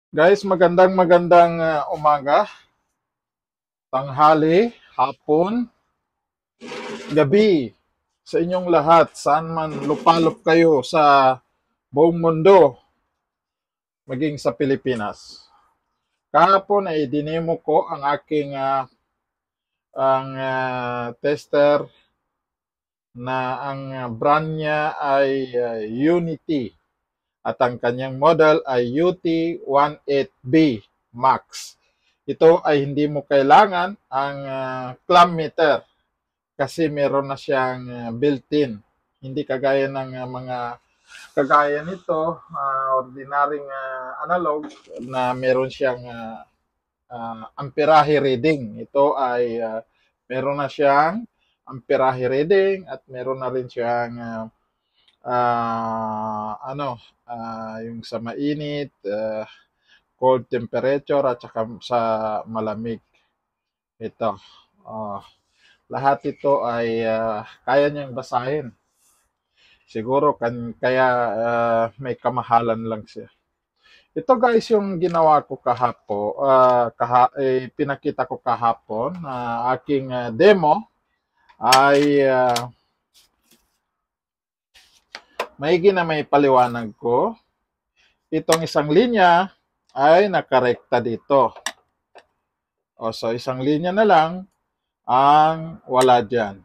Guys, magandang umaga, tanghali, hapon, gabi sa inyong lahat. Saan man lupalop kayo sa buong mundo, maging sa Pilipinas. Kahapon ay dinemo ko ang aking tester na ang brand niya ay Unity at ang kanyang model ay UT18B Max. Ito ay hindi mo kailangan ang clamp meter kasi meron na siyang built-in. Hindi kagaya ng mga kagaya nito, ordinaryong analog na meron siyang amperahe reading. Ito ay meron na siyang amperahe reading at meron na rin siyang yung sa mainit, cold temperature at saka sa malamig. Ito. Uh, Lahat ito ay kaya niyang basahin. Siguro kaya may kamahalan lang siya. Ito guys yung ginawa ko pinakita ko kahapon na aking demo ay maigi na may paliwanag ko. Itong isang linya ay nakarekta dito. So isang linya na lang ang wala dyan.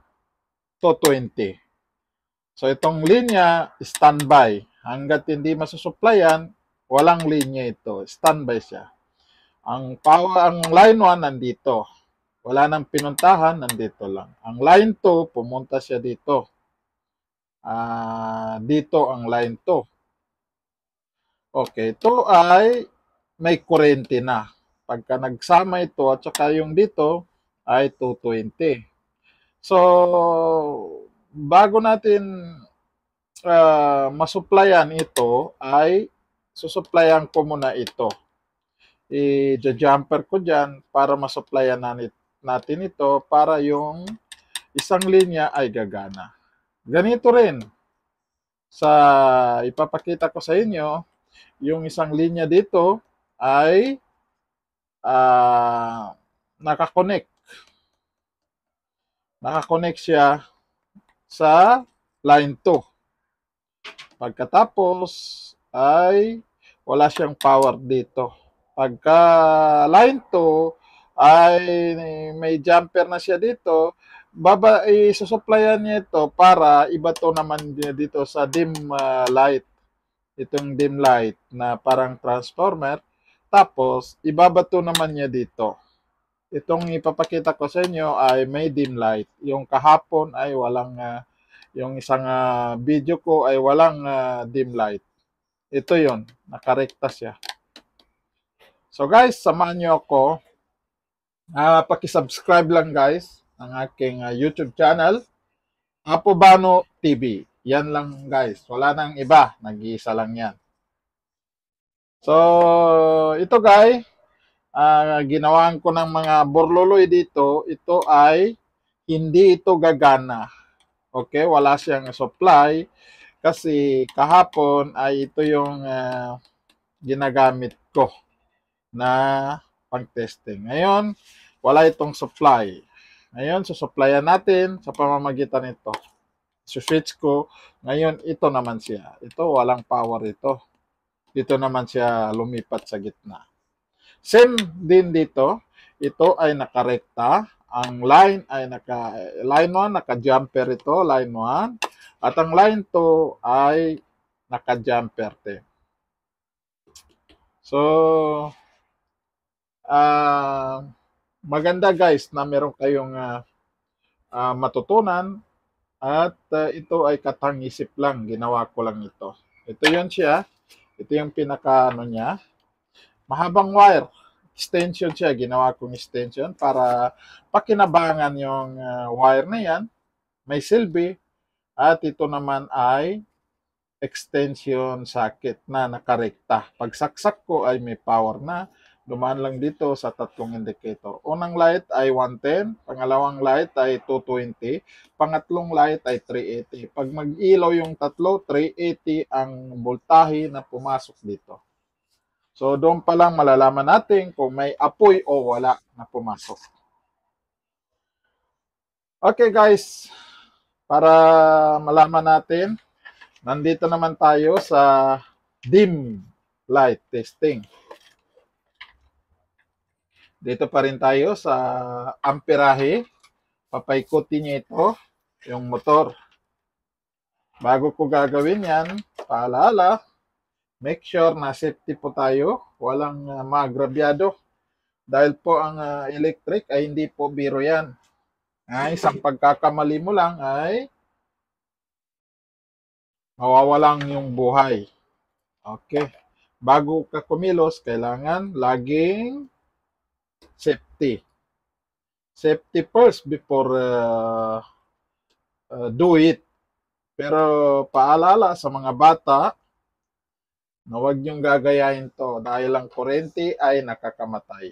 220. So itong linya, standby. Hanggat hindi masusuplayan, walang linya ito. Standby siya. Ang line 1 nandito. Wala nang pinuntahan, nandito lang. Ang line 2, pumunta siya dito. Dito ang line 2. Okay, ito ay may kurente na. Pagka nagsama ito at saka yung dito ay 220. So, bago natin masuplayan ito ay susuplayan ko muna ito. I-jumper ko dyan para masuplayan natin ito para yung isang linya ay gagana. Ganito rin sa ipapakita ko sa inyo, yung isang linya dito ay nakakonect. Nakakonect siya sa line 2. Pagkatapos ay wala siyang power dito. Pagka line 2 ay may jumper na siya dito, isusupplyan niya ito para ibato naman niya dito sa dim light. Itong dim light na parang transformer. Tapos, ibabato naman niya dito. Itong ipapakita ko sa inyo ay may dim light. Yung kahapon ay walang yung isang video ko ay walang dim light. Ito yon, nakarekta siya. So guys, samahan nyo ako. Paki-subscribe lang guys ang aking YouTube channel, Apobano TV. Yan lang guys. Wala nang iba. Nag-iisa lang yan. So, ito guys, ginawaan ko ng mga borloloy dito. Ito ay hindi ito gagana. Okay, wala siyang supply kasi kahapon ay ito yung ginagamit ko na pang-testing. Ngayon, wala itong supply. Ngayon, susupplyan natin sa pamamagitan nito. Switch ko. Ngayon, ito naman siya. Ito, walang power ito. Dito naman siya lumipat sa gitna. Same din dito. Ito ay nakarekta. Ang line ay line 1, naka-jumper ito, line 1. At ang line 2 ay naka-jumper din. So, maganda guys na meron kayong matutunan at ito ay katang-isip lang. Ginawa ko lang ito. Ito yun siya. Ito yung pinaka niya. Mahabang wire. Extension siya. Ginawa kong extension para pakinabangan yung wire na yan. May silbi. At ito naman ay extension socket na nakarekta. Pag saksak ko ay may power na. Dumaan lang dito sa tatlong indicator. Unang light ay 110, pangalawang light ay 220, pangatlong light ay 380. Pag mag-ilaw yung tatlo, 380 ang voltahe na pumasok dito. So doon pa lang malalaman natin kung may apoy o wala na pumasok. Okay guys, para malaman natin, nandito naman tayo sa dim light testing. Dito pa rin tayo sa amperahe. Papaikutin niya ito, yung motor. Bago ko gagawin yan, paalala, make sure na safety po tayo, walang maagrabyado. Dahil po ang electric ay hindi po biro yan. Isang pagkakamali mo lang ay mawawalang yung buhay. Okay. Bago ka kumilos, kailangan laging safety. Safety first before do it. Pero paalala sa mga bata na huwag niyong gagayahin to dahil ang kurente ay nakakamatay.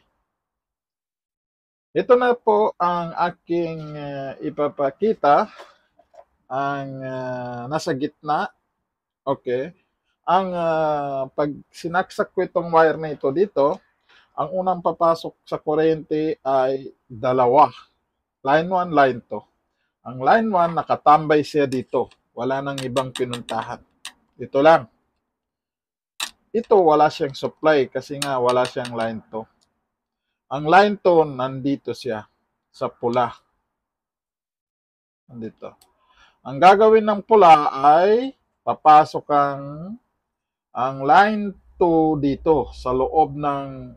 Ito na po ang aking ipapakita. Ang nasa gitna. Okay. Ang pag sinaksak ko itong wire na ito dito, ang unang papasok sa kurente ay dalawa. Line 1, line 2. Ang line 1, nakatambay siya dito. Wala nang ibang pinuntahan. Dito lang. Ito, wala siyang supply kasi nga wala siyang line 2. Ang line 2, nandito siya sa pula. Nandito. Ang gagawin ng pula ay papasok ang line 2 dito sa loob ng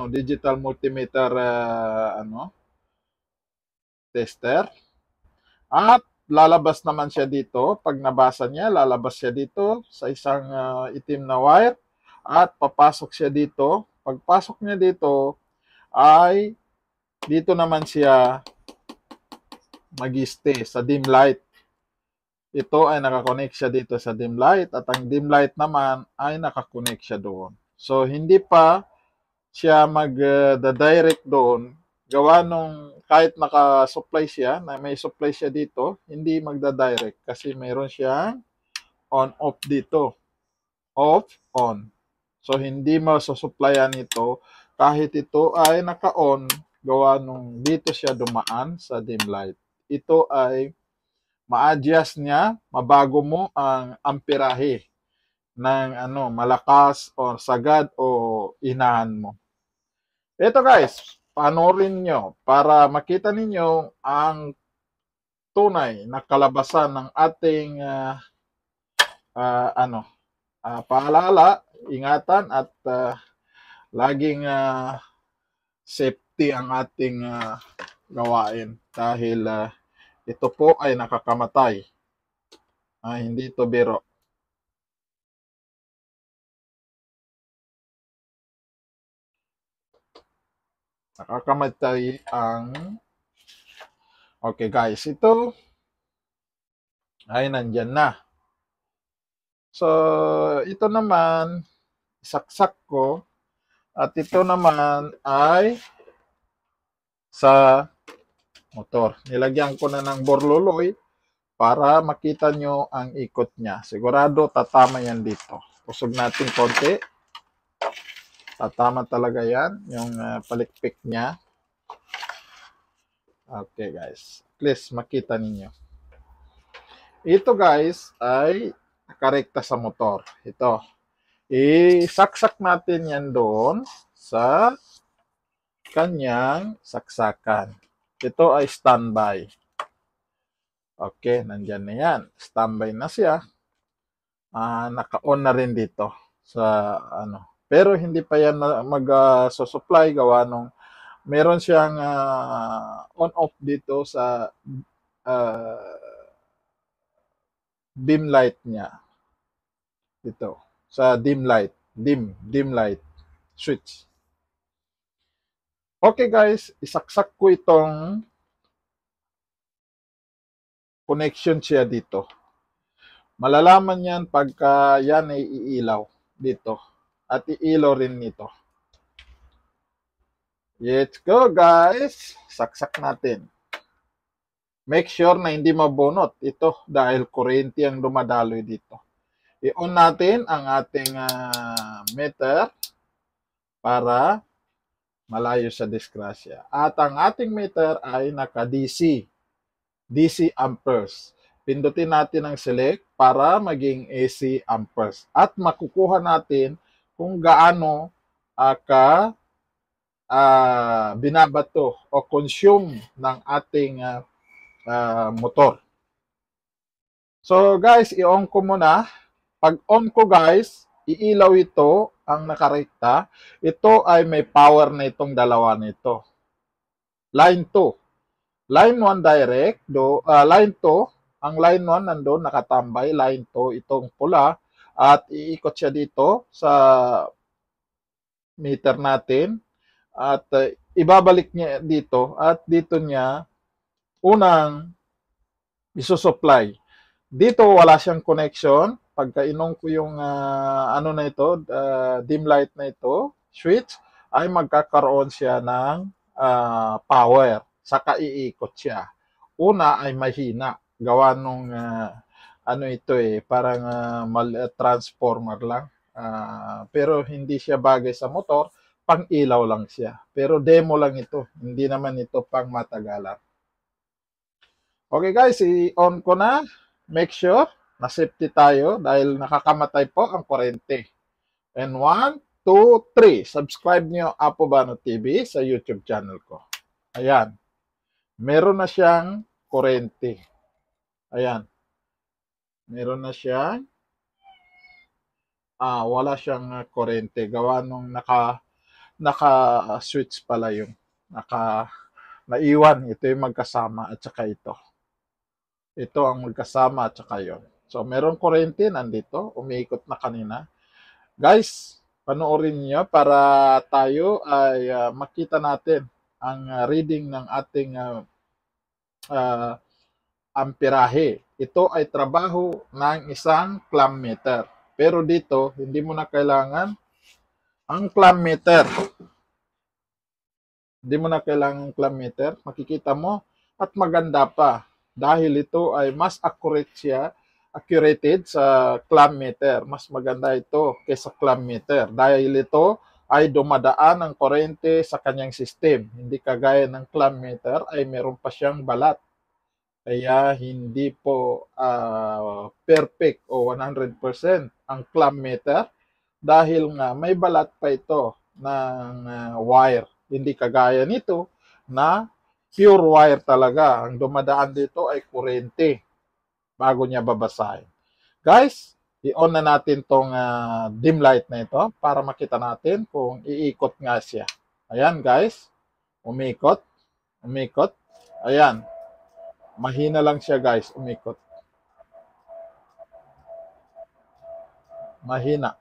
digital multimeter tester. At lalabas naman siya dito. Pag nabasa niya, lalabas siya dito sa isang itim na wire. At papasok siya dito. Pagpasok niya dito, ay dito naman siya mag-stay sa dim light. Ito ay nakakonect siya dito sa dim light. At ang dim light naman ay nakakonect siya doon. So, hindi pa siya mag-direct doon. Gawa nung kahit naka-supply siya, na may supply siya dito, hindi magda-direct kasi mayroon siyang on-off dito. Off, on. So, hindi masusupplyan ito kahit ito ay naka-on, gawa nung dito siya dumaan sa dim light. Ito ay ma-adjust niya, mabago mo ang amperahe ng malakas o sagad o inahan mo. Ito guys, panoorin nyo para makita ninyo ang tunay na kalabasan ng ating paalala, ingatan at laging safety ang ating gawain dahil ito po ay nakakamatay. Hindi ito biro. Nakakamatay ang... Okay guys, ito ay nandyan na. So, ito naman, saksak ko. At ito naman ay sa motor. Nilagyan ko na ng borloloy para makita nyo ang ikot niya. Sigurado tatama yan dito. Pusog natin konti. Tatama talaga yan, yung palikpik niya. Okay guys, please makita ninyo. Ito guys ay nakarekta sa motor. Ito. Isaksak natin yan doon sa kanyang saksakan. Ito ay standby. Okay, nandyan na yan. Standby na siya. Naka-on na rin dito sa Pero hindi pa yan mag-supply gawa nung meron siyang on-off dito sa beam light niya. Dito. Sa dim light. Dim light switch. Okay guys, isaksak ko itong connection siya dito. Malalaman yan pagka yan ay iilaw dito. At iilaw rin nito. Let's go guys. Saksak natin. Make sure na hindi mabunot ito dahil kurente ang dumadaloy dito. i-on natin ang ating meter para malayo sa disgrasya. At ang ating meter ay naka-DC, DC amperes. Pindutin natin ang select para maging AC amperes. At makukuha natin kung gaano binabato o consume ng ating motor. So guys, i-on ko muna. Pag on ko guys, iilaw ito ang nakarekta. Ito ay may power na itong dalawa nito. Line 2. Line 1 direct. Line 2, ang line 1 nandun nakatambay. Line 2 itong pula. At iikot siya dito sa meter natin. At ibabalik niya dito. At dito niya unang isusupply. Dito wala siyang connection. Pagka inong ko yung ano na ito, dim light na ito, switch, ay magkakaroon siya ng power. Saka iikot siya. Una ay mahina. Gawa nung ano ito parang transformer lang. Pero hindi siya bagay sa motor, pang ilaw lang siya. Pero demo lang ito. Hindi naman ito pang matagalan. Okay guys, i-on ko na. Make sure na safety tayo dahil nakakamatay po ang kuryente. And 1, 2, 3. Subscribe nyo Apo Bano TV sa YouTube channel ko. Ayan. Meron na siyang kuryente. Ayan. Meron na siyang wala siyang kuryente. Gawa nung naka-switch pala yung naiwan. Ito yung magkasama at saka ito. Ito ang magkasama at saka yun. So, meron kuryente nandito. Umiikot na kanina. Guys, panoorin niyo para tayo ay makita natin ang reading ng ating amperahe. Ito ay trabaho ng isang clamp meter. Pero dito, hindi mo na kailangan ang clamp meter. Hindi mo na kailangan ang clamp meter. Makikita mo at maganda pa. Dahil ito ay mas accurate sa clamp meter. Mas maganda ito kaysa clamp meter. Dahil ito ay dumadaan ang kuryente sa kanyang system. Hindi kagaya ng clamp meter ay meron pa siyang balat. Kaya hindi po perfect o 100% ang clamp meter. Dahil nga may balat pa ito ng wire. Hindi kagaya nito na pure wire talaga. Ang dumadaan dito ay kuryente bago niya babasahin. Guys, i-on na natin tong dim light na ito para makita natin kung iikot nga siya. Ayan guys, umikot, umikot. Ayan, mahina lang siya guys, umikot. Mahina.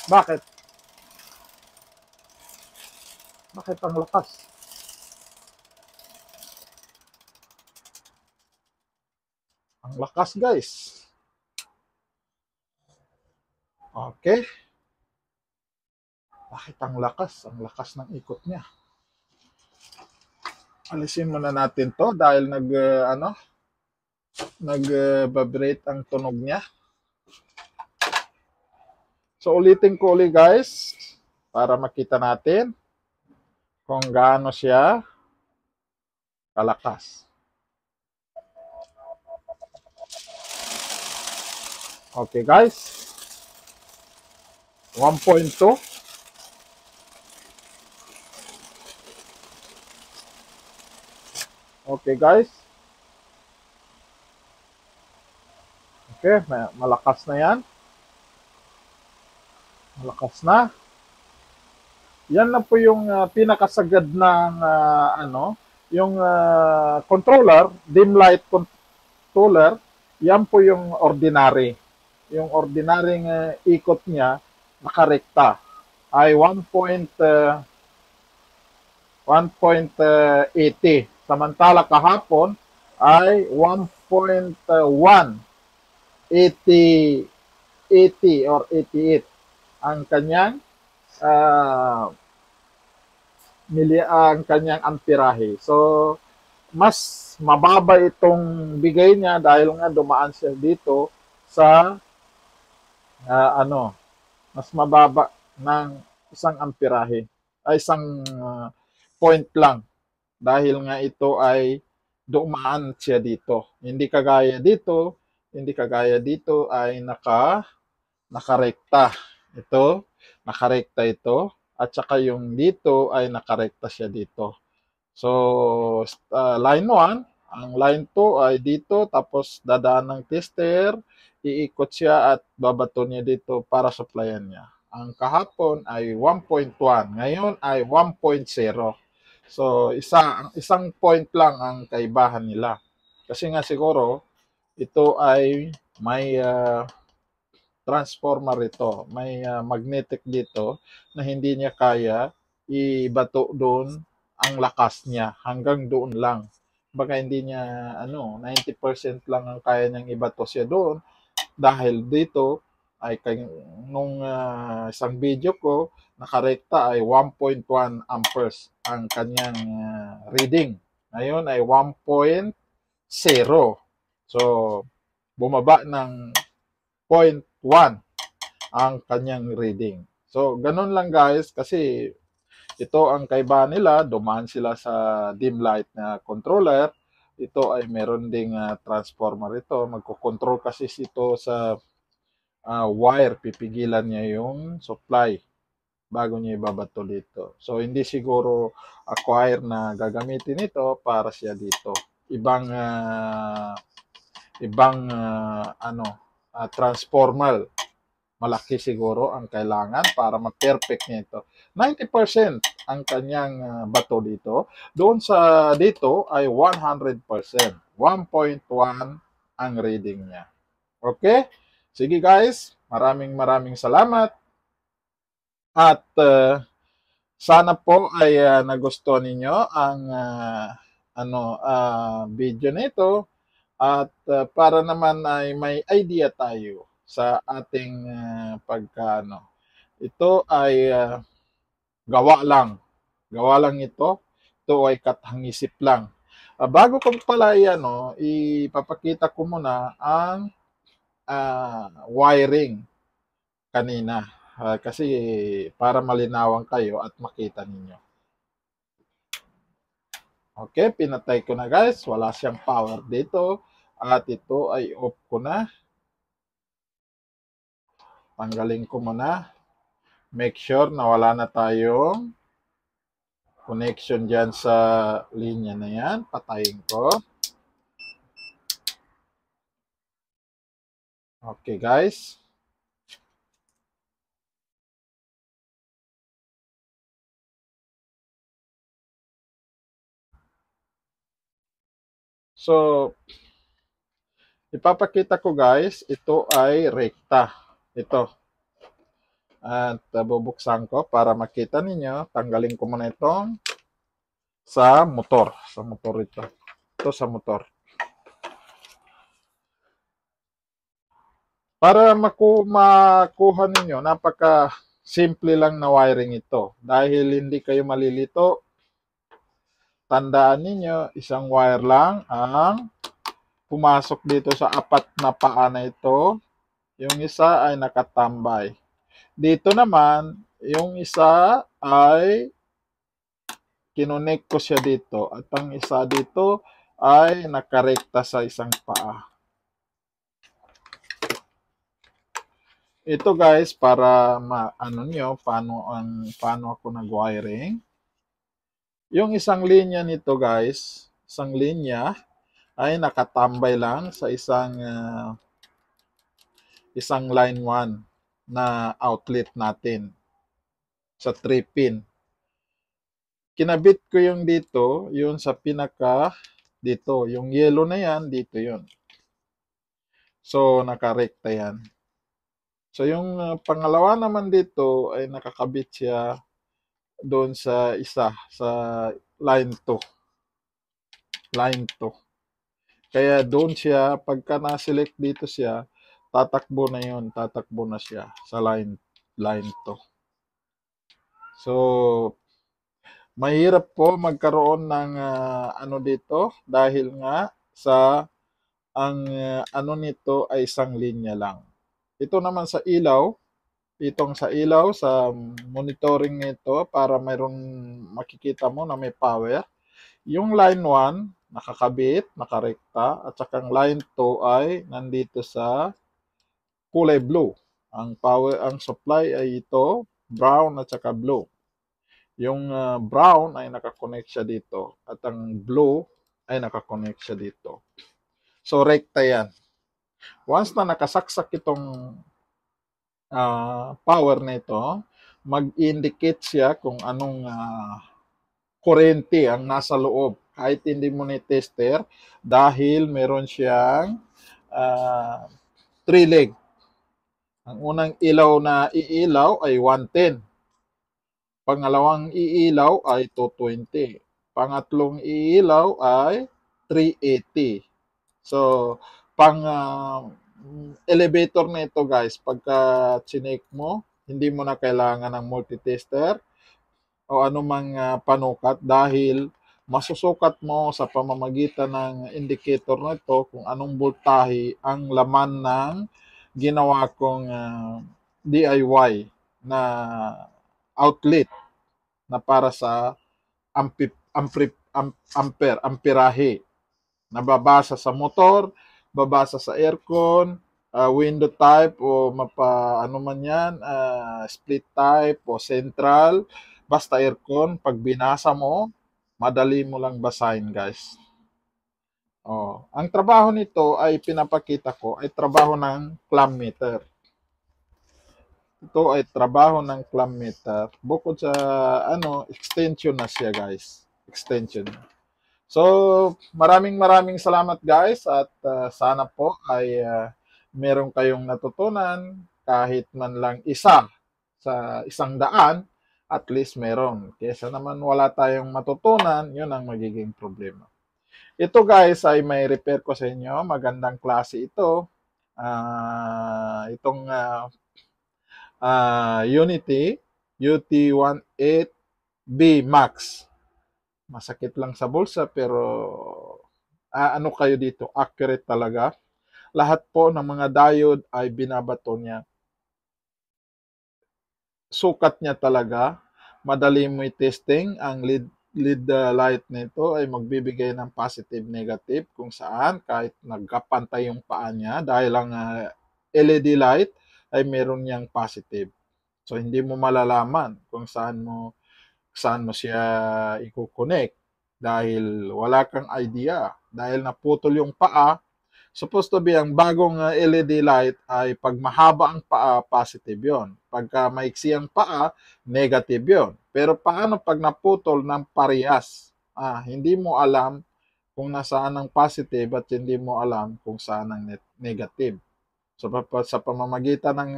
Bakit? Bakit ang lakas? Ang lakas guys. Okay. Bakit ang lakas? Ang lakas ng ikot niya. Alisin muna natin to dahil nag-vibrate ang tunog niya. So ulitin ko ulit guys para makita natin kung gaano siya kalakas. Okay guys. 1.2. Okay guys. Okay, malakas na yan. Malakas na. Yan na po yung pinakasagad ng yung controller, dim light controller. Yan po yung ordinary. Yung ordinaryong ikot niya nakarekta ay 1.80. Samantala kahapon ay 1.1. 80 or 88 ang kanyang ang kanyang amperahe. So mas mababa itong bigay niya dahil nga dumaan siya dito sa ano, mas mababa ng isang amperahe ay isang point lang dahil nga ito ay dumaan siya dito. Hindi kagaya dito ay nakarekta. Ito, nakarekta ito at saka yung dito ay nakarekta siya dito. So, line 1, ang line 2 ay dito, tapos dadaan ng tester, iikot siya at babato niya dito para supplyan niya. Ang kahapon ay 1.1, ngayon ay 1.0. So, isang point lang ang kaibahan nila. Kasi nga siguro, ito ay may transformer ito. May magnetic dito na hindi niya kaya ibato doon ang lakas niya. Hanggang doon lang. Baka hindi niya 90% lang ang kaya niyang ibato siya doon dahil dito ay nung isang video ko nakarekta ay 1.1 amperes ang kanyang reading. Ngayon ay 1.0. So, bumaba ng 0.1 ang kanyang reading. So, ganun lang guys kasi ito ang kaibahan nila. Dumaan sila sa dim light na controller. Ito ay meron ding transformer ito. Magkocontrol kasi ito sa wire. Pipigilan niya yung supply bago niya ibabato dito. So, hindi siguro acquire na gagamitin ito para siya dito. Ibang transformer malaki siguro ang kailangan para ma-perfect nito. 90% ang kanyang bato dito. Doon sa dito ay 100%. 1.1 ang reading niya. Okay? Sige guys, maraming salamat at sana po ay nagustuhan ninyo ang video nito at para naman ay may idea tayo sa ating pagkaano. Ito ay gawa lang. Gawa lang ito. Ito ay kathangisip lang. Bago ko pala ipapakita ko muna ang wiring kanina. Kasi para malinawan kayo at makita ninyo. Okay, pinatay ko na guys. Wala siyang power dito. At ito ay off ko na. Tanggalin ko muna. Make sure na wala na tayong connection dyan sa linya na yan. Patayin ko. Okay guys. So, ipapakita ko guys, ito ay rekta. Ito. At bubuksan ko para makita ninyo. Tanggalin ko muna itong sa motor. Sa motor ito. Ito sa motor. Para makuha ninyo, napaka simple lang na wiring ito. Dahil hindi kayo malilito, tandaan ninyo, isang wire lang ang pumasok dito sa apat na paa na ito. Yung isa ay nakatambay. Dito naman, yung isa ay kinonek ko siya dito. At ang isa dito ay nakarekta sa isang paa. Ito guys, para maano nyo, paano ako nag-wiring. Yung isang linya nito guys, isang linya ay nakatambay lang sa isang line 1 na outlet natin sa 3 pin. Kinabit ko yung dito, yung sa pinaka dito, yung yellow na yan, dito yun. So, nakarekta yan. So, yung pangalawa naman dito ay nakakabit siya doon sa isa, sa line 2. Line 2. Kaya doon siya, pagka na-select dito siya, tatakbo na yun, tatakbo na siya sa line 2. So, mahirap po magkaroon ng dito dahil nga sa ang ano nito ay isang linya lang. Ito naman sa ilaw, itong sa ilaw, sa monitoring nito, para mayroon makikita mo na may power. Yung line 1, nakakabit, nakarekta, at saka line 2 ay nandito sa kulay blue. Ang supply ay ito, brown at saka blue. Yung brown ay nakakonect siya dito at ang blue ay nakakonect siya dito. So, rekta yan. Once na nakasaksak itong power nito, mag-indicate siya kung anong kurente ang nasa loob. Kahit hindi mo ni-tester dahil meron siyang 3 leg. Ang unang ilaw na iilaw ay 110. Pangalawang iilaw ay 220. Pangatlong iilaw ay 380. So, pang elevator na ito guys, pagka chinek mo, hindi mo na kailangan ng multitester o anumang panukat dahil masusukat mo sa pamamagitan ng indicator na ito kung anong voltahe ang laman ng ginawa kong DIY na outlet na para sa amperahe. Nababasa sa motor, babasa sa aircon, window type o ano man yan, split type o central, basta aircon, pag binasa mo, madali mo lang basahin guys. Ang trabaho nito ay pinapakita ko ay trabaho ng clamp meter. Ito ay trabaho ng clamp meter. Bukod sa extension na siya guys. Extension. So, maraming salamat guys at sana po ay meron kayong natutunan kahit man lang isa sa 100, at least meron. Kesa naman wala tayong matutunan, yun ang magiging problema. Ito guys ay may repair ko sa inyo. Magandang klase ito. Itong Unity UT18B Max. Masakit lang sa bulsa pero ano kayo dito, accurate talaga. Lahat po ng mga diode ay binabato niya. Sukat niya talaga. Madali mo i-testing. Ang lead light nito ay magbibigay ng positive negative kung saan kahit nagkapantay yung paa niya dahil ang LED light ay meron niyang positive. So hindi mo malalaman kung saan mo siya i-connect dahil wala kang idea. Dahil naputol yung paa, supposed to be ang bagong LED light ay pag mahaba ang paa, positive yon. Pagka maiksi ang paa, negative yon. Pero paano pag naputol ng parehas? Hindi mo alam kung nasaan ang positive at hindi mo alam kung saan ang negative. So, sa pamamagitan ng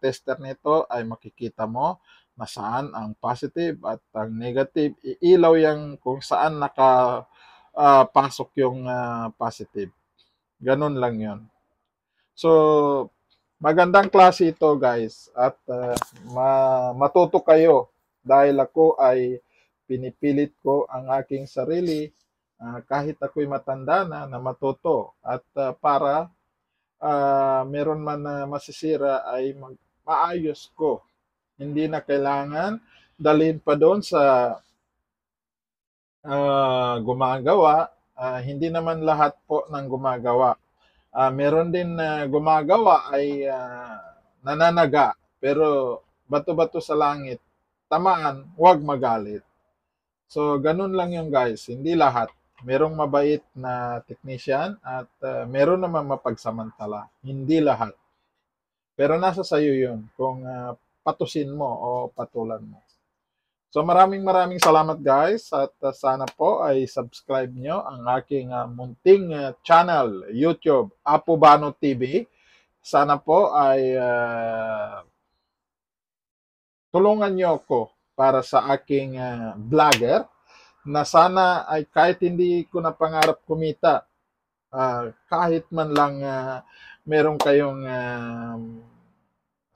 tester nito ay makikita mo na saan ang positive at ang negative. Iilaw yan kung saan nakapasok yung positive. Ganun lang yon. So, magandang klase ito guys at matuto kayo dahil ako ay pinipilit ko ang aking sarili kahit ako'y matanda na matuto at para meron man na masisira ay maayos ko. Hindi na kailangan dalhin pa doon sa gumagawa. Hindi naman lahat po ng gumagawa. Meron din na gumagawa ay nananaga. Pero bato-bato sa langit, tamaan, huwag magalit. So, ganun lang yung guys. Hindi lahat. Merong mabait na technician at meron naman mapagsamantala. Hindi lahat. Pero nasa sayo yun kung patusin mo o patulan mo. So maraming salamat guys at sana po ay subscribe nyo ang aking munting channel, YouTube, Apobano TV. Sana po ay tulungan nyo ako para sa aking vlogger na sana ay kahit hindi ko na pangarap kumita, kahit man lang meron kayong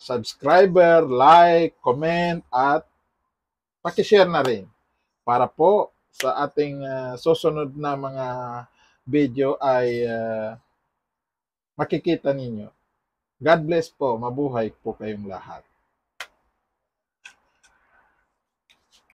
subscriber, like, comment, at pakishare na rin para po sa ating susunod na mga video ay makikita ninyo. God bless po. Mabuhay po kayong lahat.